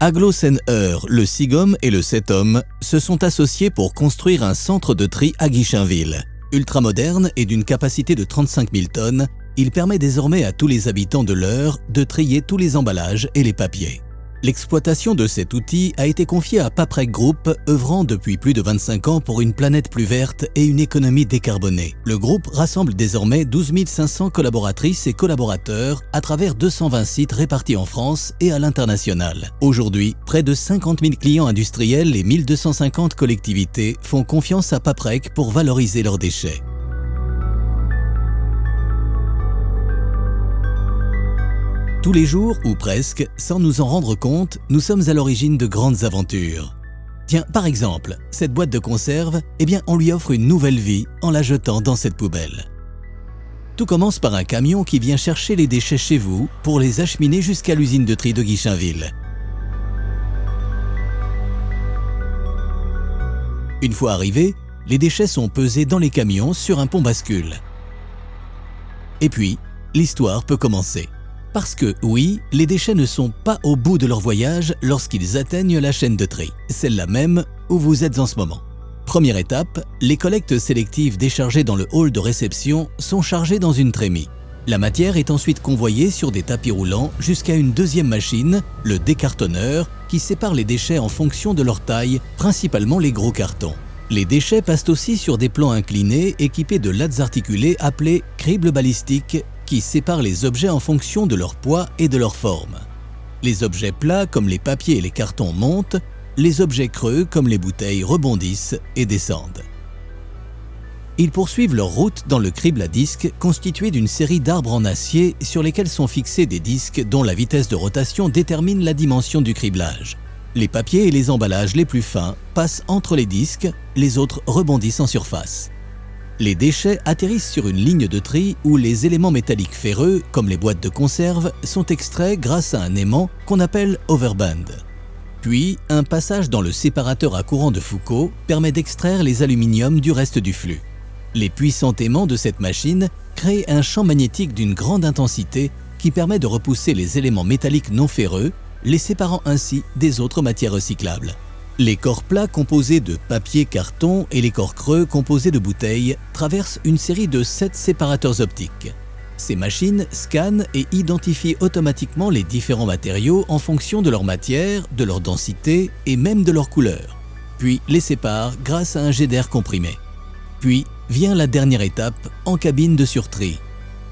Aglo Seine-Eure, le Sigom et le Setom se sont associés pour construire un centre de tri à Guichainville. Ultramoderne et d'une capacité de 35 000 tonnes, il permet désormais à tous les habitants de l'Eure de trier tous les emballages et les papiers. L'exploitation de cet outil a été confiée à Paprec Group, œuvrant depuis plus de 25 ans pour une planète plus verte et une économie décarbonée. Le groupe rassemble désormais 12 500 collaboratrices et collaborateurs à travers 220 sites répartis en France et à l'international. Aujourd'hui, près de 50 000 clients industriels et 1250 collectivités font confiance à Paprec pour valoriser leurs déchets. Tous les jours, ou presque, sans nous en rendre compte, nous sommes à l'origine de grandes aventures. Tiens, par exemple, cette boîte de conserve, on lui offre une nouvelle vie en la jetant dans cette poubelle. Tout commence par un camion qui vient chercher les déchets chez vous pour les acheminer jusqu'à l'usine de tri de Guichainville. Une fois arrivés, les déchets sont pesés dans les camions sur un pont bascule. Et puis, l'histoire peut commencer. Parce que, oui, les déchets ne sont pas au bout de leur voyage lorsqu'ils atteignent la chaîne de tri, celle-là même où vous êtes en ce moment. Première étape, les collectes sélectives déchargées dans le hall de réception sont chargées dans une trémie. La matière est ensuite convoyée sur des tapis roulants jusqu'à une deuxième machine, le décartonneur, qui sépare les déchets en fonction de leur taille, principalement les gros cartons. Les déchets passent aussi sur des plans inclinés équipés de lattes articulées appelées cribles balistiques qui séparent les objets en fonction de leur poids et de leur forme. Les objets plats comme les papiers et les cartons montent, les objets creux comme les bouteilles rebondissent et descendent. Ils poursuivent leur route dans le crible à disque constitué d'une série d'arbres en acier sur lesquels sont fixés des disques dont la vitesse de rotation détermine la dimension du criblage. Les papiers et les emballages les plus fins passent entre les disques, les autres rebondissent en surface. Les déchets atterrissent sur une ligne de tri où les éléments métalliques ferreux, comme les boîtes de conserve, sont extraits grâce à un aimant qu'on appelle overband. Puis, un passage dans le séparateur à courant de Foucault permet d'extraire les aluminiums du reste du flux. Les puissants aimants de cette machine créent un champ magnétique d'une grande intensité qui permet de repousser les éléments métalliques non ferreux, les séparant ainsi des autres matières recyclables. Les corps plats composés de papier, carton et les corps creux composés de bouteilles traversent une série de 7 séparateurs optiques. Ces machines scannent et identifient automatiquement les différents matériaux en fonction de leur matière, de leur densité et même de leur couleur, puis les séparent grâce à un jet d'air comprimé. Puis vient la dernière étape en cabine de surtri.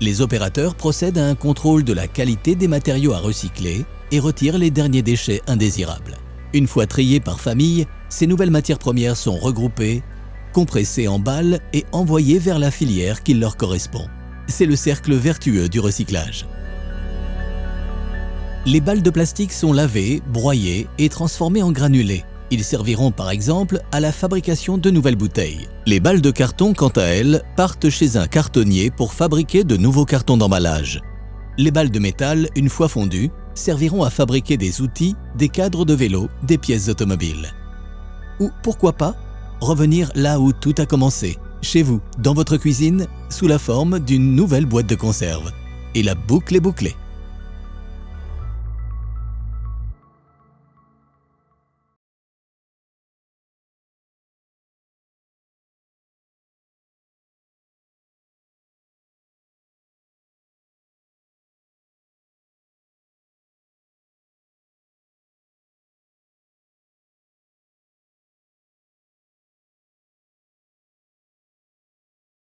Les opérateurs procèdent à un contrôle de la qualité des matériaux à recycler et retirent les derniers déchets indésirables. Une fois triées par famille, ces nouvelles matières premières sont regroupées, compressées en balles et envoyées vers la filière qui leur correspond. C'est le cercle vertueux du recyclage. Les balles de plastique sont lavées, broyées et transformées en granulés. Ils serviront par exemple à la fabrication de nouvelles bouteilles. Les balles de carton, quant à elles, partent chez un cartonnier pour fabriquer de nouveaux cartons d'emballage. Les balles de métal, une fois fondues, serviront à fabriquer des outils, des cadres de vélo, des pièces automobiles. Ou pourquoi pas, revenir là où tout a commencé, chez vous, dans votre cuisine, sous la forme d'une nouvelle boîte de conserve. Et la boucle est bouclée.